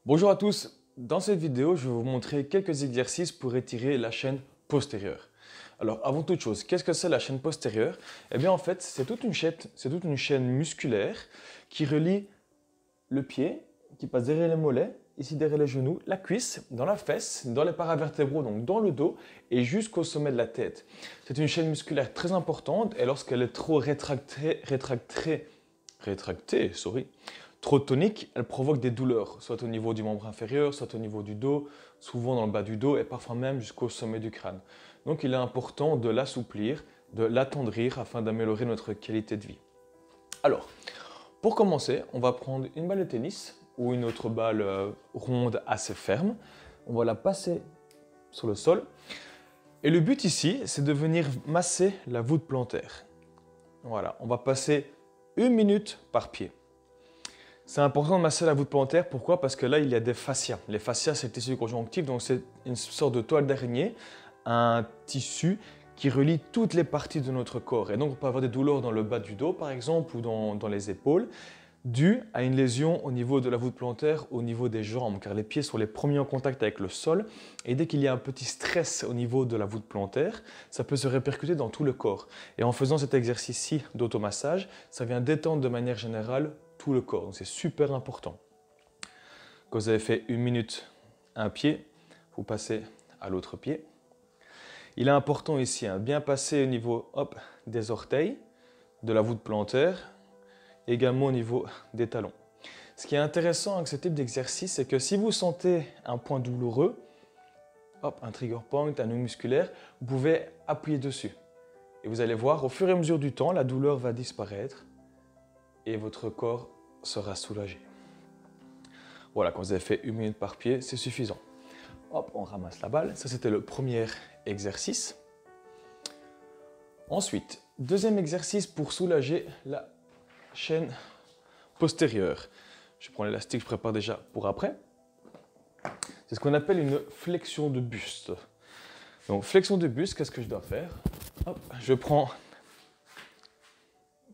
Bonjour à tous, dans cette vidéo je vais vous montrer quelques exercices pour étirer la chaîne postérieure. Alors avant toute chose, qu'est-ce que c'est la chaîne postérieure? Eh bien en fait c'est toute une chaîne musculaire qui relie le pied, qui passe derrière les mollets, ici derrière les genoux, la cuisse, dans la fesse, dans les paravertébraux, donc dans le dos et jusqu'au sommet de la tête. C'est une chaîne musculaire très importante et lorsqu'elle est trop trop tonique, elle provoque des douleurs, soit au niveau du membre inférieur, soit au niveau du dos, souvent dans le bas du dos et parfois même jusqu'au sommet du crâne. Donc il est important de l'assouplir, de l'attendrir afin d'améliorer notre qualité de vie. Alors, pour commencer, on va prendre une balle de tennis ou une autre balle ronde assez ferme. On va la passer sur le sol. Et le but ici, c'est de venir masser la voûte plantaire. Voilà, on va passer 1 minute par pied. C'est important de masser la voûte plantaire, pourquoi? Parce que là, il y a des fascias. Les fascias, c'est le tissu conjonctif, donc c'est une sorte de toile d'araignée, un tissu qui relie toutes les parties de notre corps. Et donc, on peut avoir des douleurs dans le bas du dos, par exemple, ou dans les épaules, dues à une lésion au niveau de la voûte plantaire, au niveau des jambes, car les pieds sont les premiers en contact avec le sol. Et dès qu'il y a un petit stress au niveau de la voûte plantaire, ça peut se répercuter dans tout le corps. Et en faisant cet exercice-ci d'automassage, ça vient détendre de manière générale tout le corps. Donc c'est super important. Quand vous avez fait 1 minute un pied, vous passez à l'autre pied. Il est important ici, bien passer au niveau des orteils, de la voûte plantaire, également au niveau des talons. Ce qui est intéressant avec ce type d'exercice, c'est que si vous sentez un point douloureux, un trigger point, un nœud musculaire, vous pouvez appuyer dessus. Et vous allez voir, au fur et à mesure du temps, la douleur va disparaître et votre corps sera soulagé. Voilà, quand vous avez fait 1 minute par pied, c'est suffisant. Hop, on ramasse la balle. Ça, c'était le premier exercice. Ensuite, deuxième exercice pour soulager la chaîne postérieure. Je prends l'élastique, je prépare déjà pour après. C'est ce qu'on appelle une flexion de buste. Donc, flexion de buste, qu'est-ce que je dois faire? Hop, je prends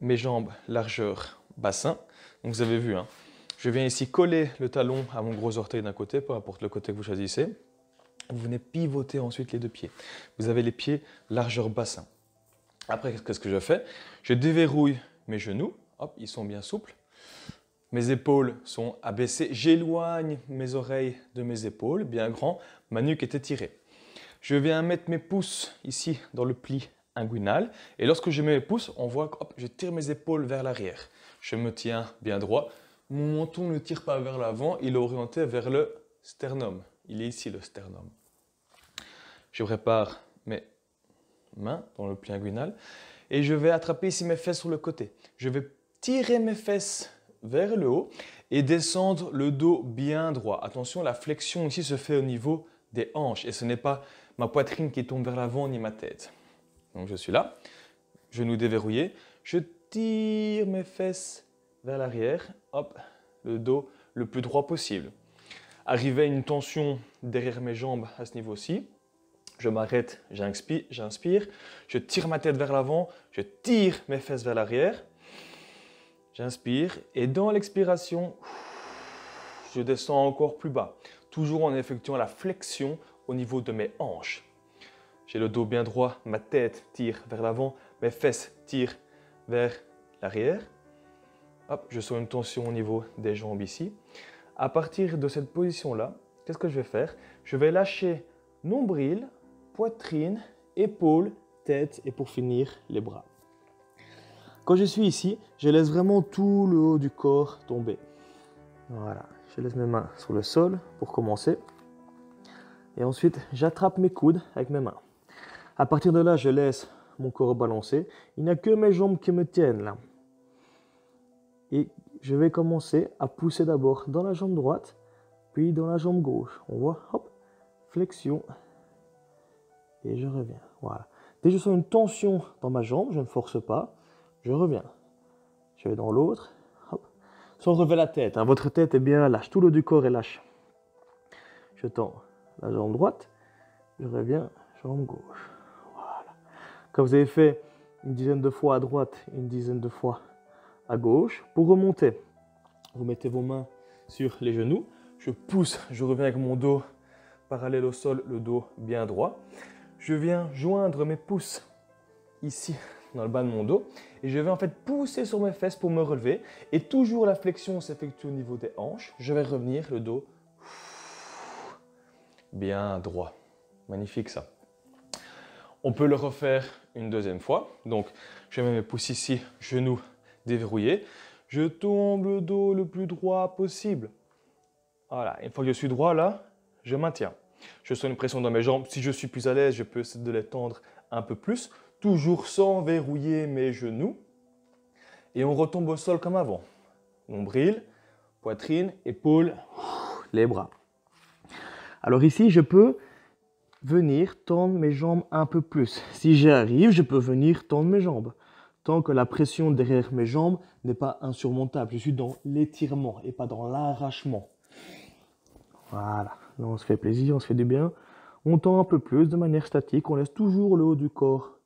mes jambes largeur bassin. Donc vous avez vu, je viens ici coller le talon à mon gros orteil d'un côté, peu importe le côté que vous choisissez. Vous venez pivoter ensuite les deux pieds. Vous avez les pieds largeur bassin. Après, qu'est-ce que je fais? Je déverrouille mes genoux, hop, ils sont bien souples. Mes épaules sont abaissées. J'éloigne mes oreilles de mes épaules, bien grand. Ma nuque est étirée. Je viens mettre mes pouces ici dans le pli inguinal. Et lorsque je mets mes pouces, on voit que je tire mes épaules vers l'arrière. Je me tiens bien droit. Mon menton ne tire pas vers l'avant, il est orienté vers le sternum. Il est ici le sternum. Je prépare mes mains dans le pli inguinal et je vais attraper ici mes fesses sur le côté. Je vais tirer mes fesses vers le haut et descendre le dos bien droit. Attention, la flexion ici se fait au niveau des hanches et ce n'est pas ma poitrine qui tombe vers l'avant ni ma tête. Donc je suis là, genoux déverrouillés, je tire mes fesses vers l'arrière, hop, le dos le plus droit possible. Arrivé à une tension derrière mes jambes à ce niveau-ci, je m'arrête, j'inspire, je tire ma tête vers l'avant, je tire mes fesses vers l'arrière, j'inspire et dans l'expiration, je descends encore plus bas, toujours en effectuant la flexion au niveau de mes hanches. J'ai le dos bien droit, ma tête tire vers l'avant, mes fesses tirent vers l'arrière. Hop, je sens une tension au niveau des jambes ici. À partir de cette position-là, qu'est-ce que je vais faire? Je vais lâcher nombril, poitrine, épaules, tête et pour finir, les bras. Quand je suis ici, je laisse vraiment tout le haut du corps tomber. Voilà, je laisse mes mains sur le sol pour commencer. Et ensuite, j'attrape mes coudes avec mes mains. À partir de là, je laisse mon corps balancer. Il n'y a que mes jambes qui me tiennent là. Et je vais commencer à pousser d'abord dans la jambe droite, puis dans la jambe gauche. On voit, hop, flexion. Et je reviens. Voilà. Dès que je sens une tension dans ma jambe, je ne force pas. Je reviens. Je vais dans l'autre. Hop. Sans relever la tête. Votre tête est bien lâche. Tout le haut du corps est lâche. Je tends la jambe droite. Je reviens, jambe gauche. Voilà. Quand vous avez fait une dizaine de fois à droite, une dizaine de fois à gauche, pour remonter, vous mettez vos mains sur les genoux, Je pousse, je reviens avec mon dos parallèle au sol, le dos bien droit. Je viens joindre mes pouces ici dans le bas de mon dos et je vais en fait pousser sur mes fesses pour me relever et toujours la flexion s'effectue au niveau des hanches. Je vais revenir le dos bien droit. Magnifique ça. On peut le refaire une deuxième fois. Donc je mets mes pouces ici, genoux déverrouillés. Je tombe le dos le plus droit possible. Voilà, une fois que je suis droit là, je maintiens. Je sens une pression dans mes jambes. Si je suis plus à l'aise, je peux essayer de les tendre un peu plus. Toujours sans verrouiller mes genoux. Et on retombe au sol comme avant. Nombril, poitrine, épaules, les bras. Alors ici, je peux venir tendre mes jambes un peu plus. Si j'y arrive, je peux venir tendre mes jambes. Tant que la pression derrière mes jambes n'est pas insurmontable. Je suis dans l'étirement et pas dans l'arrachement. Voilà, là on se fait plaisir, on se fait du bien. On tend un peu plus de manière statique. On laisse toujours le haut du corps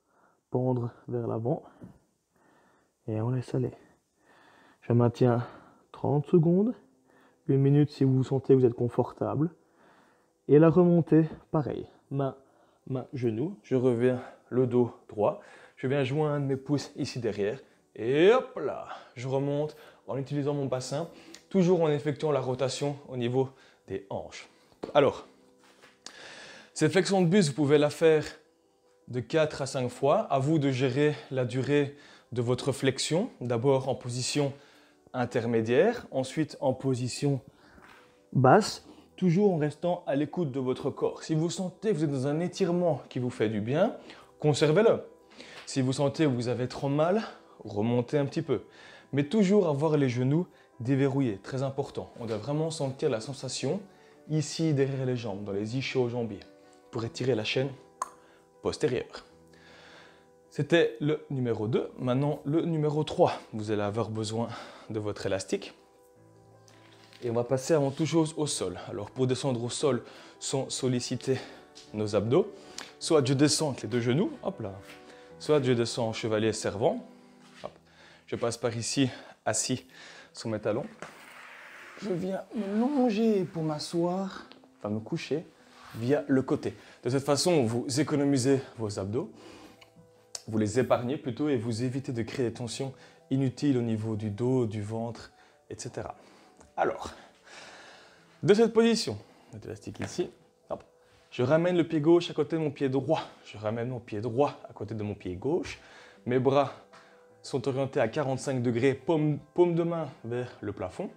pendre vers l'avant. Et on laisse aller. Je maintiens 30 secondes. 1 minute si vous sentez que vous êtes confortable. Et la remontée, pareil. Main, genou. Je reviens le dos droit. Je viens joindre mes pouces ici derrière. Et hop là, je remonte en utilisant mon bassin. Toujours en effectuant la rotation au niveau des hanches. Alors, cette flexion de buste, vous pouvez la faire de 4 à 5 fois. À vous de gérer la durée de votre flexion. D'abord en position intermédiaire, ensuite en position basse, toujours en restant à l'écoute de votre corps. Si vous sentez que vous êtes dans un étirement qui vous fait du bien, conservez-le. Si vous sentez que vous avez trop mal, remontez un petit peu. Mais toujours avoir les genoux déverrouillés, très important. On doit vraiment sentir la sensation ici derrière les jambes, dans les ischio-jambiers, pour étirer la chaîne postérieure. C'était le numéro 2. Maintenant, le numéro 3. Vous allez avoir besoin de votre élastique. Et on va passer avant toute chose au sol. Alors, pour descendre au sol sans solliciter nos abdos, soit je descends avec les deux genoux, hop là, soit je descends en chevalier servant. Hop. Je passe par ici, assis sur mes talons. Je viens me longer pour m'asseoir, enfin me coucher, via le côté. De cette façon, vous économisez vos abdos. Vous les épargnez plutôt et vous évitez de créer des tensions inutiles au niveau du dos, du ventre, etc. Alors, de cette position, l'élastique ici, hop, je ramène le pied gauche à côté de mon pied droit. Je ramène mon pied droit à côté de mon pied gauche. Mes bras sont orientés à 45 degrés, paume de main vers le plafond.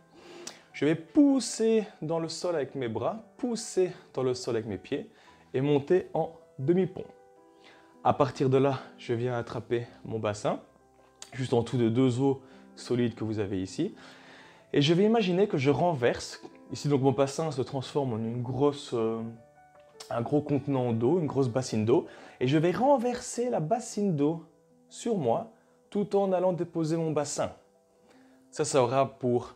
Je vais pousser dans le sol avec mes bras, pousser dans le sol avec mes pieds et monter en demi-pont. À partir de là, je viens attraper mon bassin, juste en dessous de deux os solides que vous avez ici. Et je vais imaginer que je renverse. Ici, donc, mon bassin se transforme en un gros contenant d'eau, une grosse bassine d'eau. Et je vais renverser la bassine d'eau sur moi, tout en allant déposer mon bassin. Ça aura pour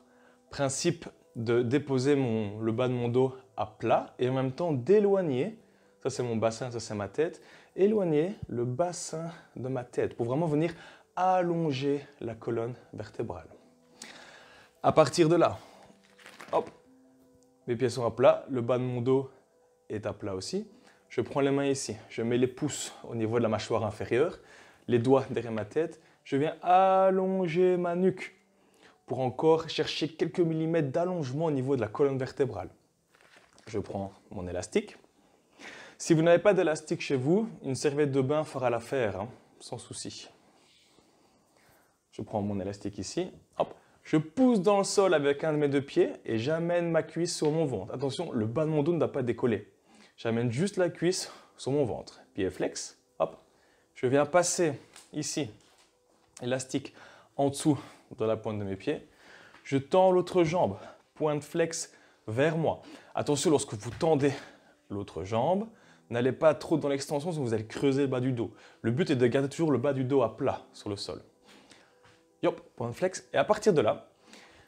principe de déposer le bas de mon dos à plat et en même temps d'éloigner, ça c'est mon bassin, ça c'est ma tête, éloigner le bassin de ma tête pour vraiment venir allonger la colonne vertébrale. À partir de là, hop, mes pieds sont à plat, le bas de mon dos est à plat aussi. Je prends les mains ici, je mets les pouces au niveau de la mâchoire inférieure, les doigts derrière ma tête, je viens allonger ma nuque pour encore chercher quelques millimètres d'allongement au niveau de la colonne vertébrale. Je prends mon élastique. Si vous n'avez pas d'élastique chez vous, une serviette de bain fera l'affaire, hein, sans souci. Je prends mon élastique ici, hop, je pousse dans le sol avec un de mes deux pieds et j'amène ma cuisse sur mon ventre. Attention, le bas de mon dos ne doit pas décoller. J'amène juste la cuisse sur mon ventre. Pied flex, hop. Je viens passer ici, élastique en dessous de la pointe de mes pieds. Je tends l'autre jambe, pointe flex vers moi. Attention, lorsque vous tendez l'autre jambe, n'allez pas trop dans l'extension, sinon vous allez creuser le bas du dos. Le but est de garder toujours le bas du dos à plat sur le sol. Yop, point flex. Et à partir de là,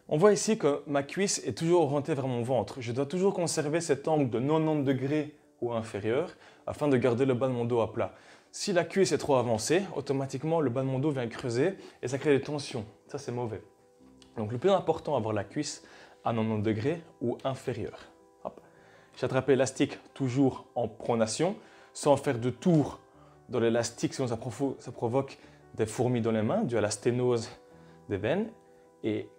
on voit ici que ma cuisse est toujours orientée vers mon ventre. Je dois toujours conserver cet angle de 90 degrés ou inférieur afin de garder le bas de mon dos à plat. Si la cuisse est trop avancée, automatiquement le bas de mon dos vient creuser et ça crée des tensions. Ça, c'est mauvais. Donc le plus important, avoir la cuisse à 90 degrés ou inférieur. Hop. J'attrape l'élastique toujours en pronation, sans faire de tour dans l'élastique, sinon ça provoque des fourmis dans les mains, dû à la sténose des veines. Et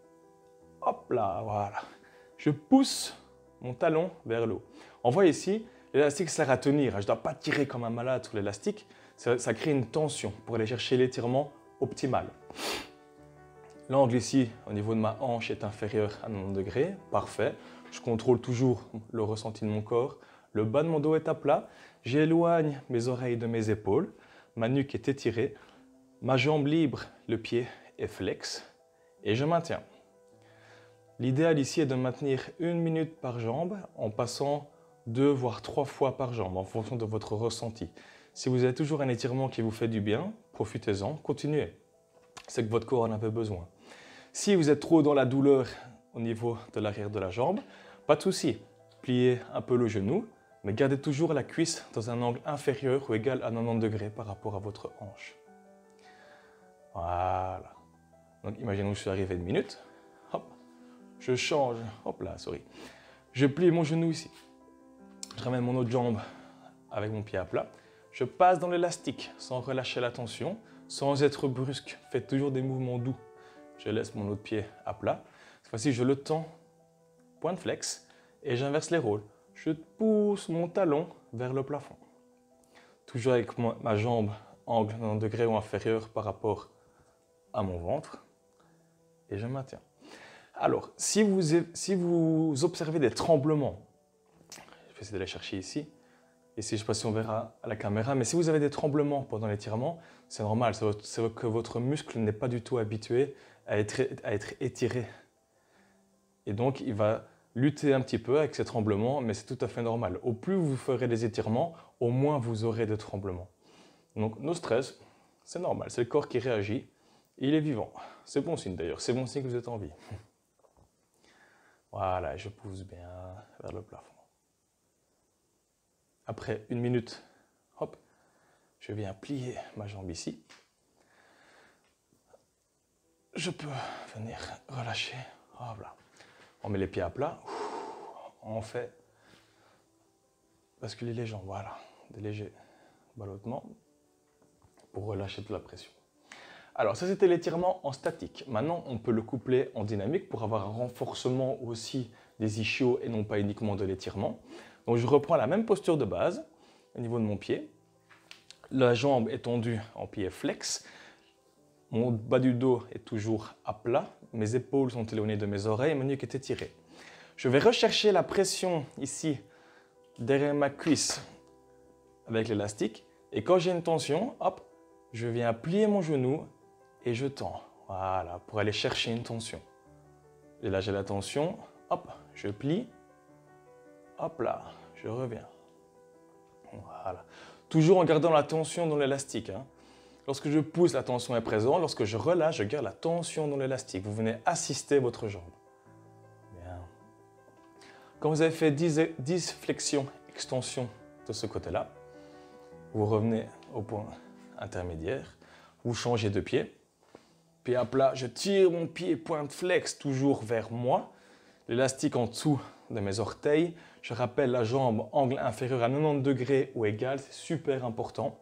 hop là, voilà. Je pousse mon talon vers le haut. On voit ici, l'élastique sert à tenir. Je ne dois pas tirer comme un malade sur l'élastique. Ça crée une tension pour aller chercher l'étirement optimal. L'angle ici, au niveau de ma hanche, est inférieur à 90 degrés. Parfait. Je contrôle toujours le ressenti de mon corps. Le bas de mon dos est à plat. J'éloigne mes oreilles de mes épaules. Ma nuque est étirée. Ma jambe libre, le pied est flex. Et je maintiens. L'idéal ici est de maintenir 1 minute par jambe en passant 2 voire 3 fois par jambe en fonction de votre ressenti. Si vous avez toujours un étirement qui vous fait du bien, profitez-en, continuez. C'est que votre corps en avait besoin. Si vous êtes trop dans la douleur au niveau de l'arrière de la jambe, pas de souci. Pliez un peu le genou, mais gardez toujours la cuisse dans un angle inférieur ou égal à 90 degrés par rapport à votre hanche. Voilà. Donc imaginons que je suis arrivé 1 minute. Hop. Je change. Hop là, sorry. Je plie mon genou ici. Je ramène mon autre jambe avec mon pied à plat. Je passe dans l'élastique sans relâcher la tension, sans être brusque. Faites toujours des mouvements doux. Je laisse mon autre pied à plat. Cette fois-ci, je le tends, point de flex, et j'inverse les rôles. Je pousse mon talon vers le plafond. Toujours avec ma jambe angle 90 degrés ou inférieur par rapport à mon ventre. Et je maintiens. Alors, si vous observez des tremblements, je vais essayer de les chercher ici. Ici, je ne sais pas si on verra à la caméra, mais si vous avez des tremblements pendant l'étirement, c'est normal. C'est que votre muscle n'est pas du tout habitué à être étiré. Et donc, il va lutter un petit peu avec ces tremblements, mais c'est tout à fait normal. Au plus vous ferez des étirements, au moins vous aurez des tremblements. Donc, no stress, c'est normal. C'est le corps qui réagit. Il est vivant. C'est bon signe d'ailleurs. C'est bon signe que vous êtes en vie. Voilà, je pousse bien vers le plafond. Après 1 minute, hop, je viens plier ma jambe ici. Je peux venir relâcher. Hop là. On met les pieds à plat. On fait basculer les jambes. Voilà, des légers ballottements pour relâcher toute la pression. Alors ça, c'était l'étirement en statique. Maintenant, on peut le coupler en dynamique pour avoir un renforcement aussi des ischios et non pas uniquement de l'étirement. Donc je reprends la même posture de base au niveau de mon pied. La jambe est tendue en pied flex. Mon bas du dos est toujours à plat. Mes épaules sont éloignées de mes oreilles et ma nuque est étirée. Je vais rechercher la pression ici derrière ma cuisse avec l'élastique. Et quand j'ai une tension, hop, je viens plier mon genou et je tends. Voilà, pour aller chercher une tension. Et là, j'ai la tension. Hop, je plie. Hop là, je reviens. Voilà. Toujours en gardant la tension dans l'élastique. Lorsque je pousse, la tension est présente. Lorsque je relâche, je garde la tension dans l'élastique. Vous venez assister votre jambe. Bien. Quand vous avez fait 10 flexions, extensions de ce côté-là, vous revenez au point intermédiaire. Vous changez de pied. Pied à plat, je tire mon pied pointe flex toujours vers moi. L'élastique en dessous de mes orteils. Je rappelle la jambe angle inférieur à 90 degrés ou égal, c'est super important.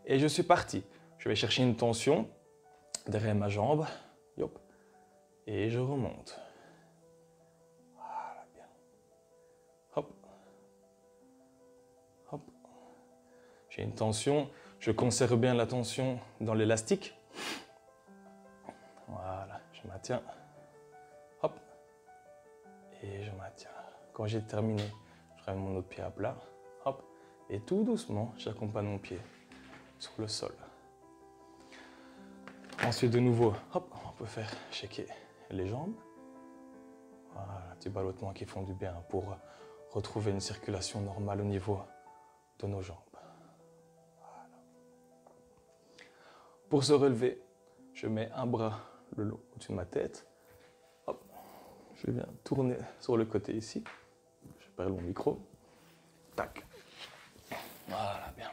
Et je suis parti. Je vais chercher une tension derrière ma jambe. Yop. Et je remonte. Voilà, bien. Hop. Hop. J'ai une tension. Je conserve bien la tension dans l'élastique. Voilà, je maintiens. Hop. Et je maintiens. Quand j'ai terminé, je ramène mon autre pied à plat. Hop. Et tout doucement, j'accompagne mon pied sur le sol. Ensuite, de nouveau, hop, on peut faire shaker les jambes. Voilà, un petit ballottement qui font du bien pour retrouver une circulation normale au niveau de nos jambes. Voilà. Pour se relever, je mets un bras le long au-dessus de ma tête. Hop, je viens tourner sur le côté ici. Je perds mon micro. Tac. Voilà, bien.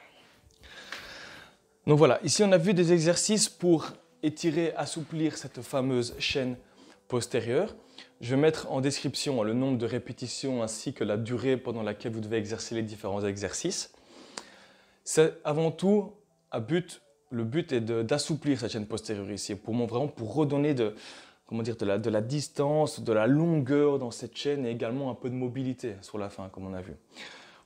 Donc voilà, ici on a vu des exercices pour étirer, assouplir cette fameuse chaîne postérieure. Je vais mettre en description le nombre de répétitions ainsi que la durée pendant laquelle vous devez exercer les différents exercices. C'est avant tout le but est d'assouplir cette chaîne postérieure ici, vraiment pour redonner de la distance, de la longueur dans cette chaîne et également un peu de mobilité sur la fin, comme on a vu.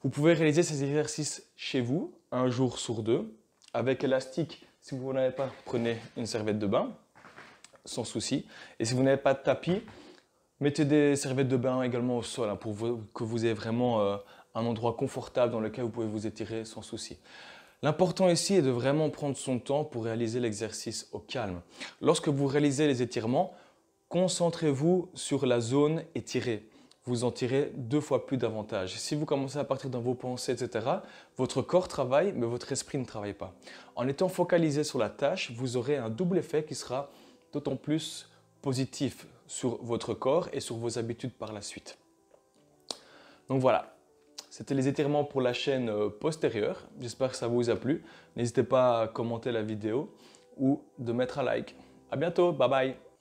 Vous pouvez réaliser ces exercices chez vous, un jour sur deux, avec élastique. Si vous n'en avez pas, prenez une serviette de bain, sans souci. Et si vous n'avez pas de tapis, mettez des serviettes de bain également au sol, pour que vous ayez vraiment un endroit confortable dans lequel vous pouvez vous étirer sans souci. L'important ici est de vraiment prendre son temps pour réaliser l'exercice au calme. Lorsque vous réalisez les étirements, concentrez-vous sur la zone étirée. Vous en tirez 2 fois plus d'avantages. Si vous commencez à partir dans vos pensées, etc., votre corps travaille, mais votre esprit ne travaille pas. En étant focalisé sur la tâche, vous aurez un double effet qui sera d'autant plus positif sur votre corps et sur vos habitudes par la suite. Donc voilà, c'était les étirements pour la chaîne postérieure. J'espère que ça vous a plu. N'hésitez pas à commenter la vidéo ou de mettre un like. À bientôt, bye bye.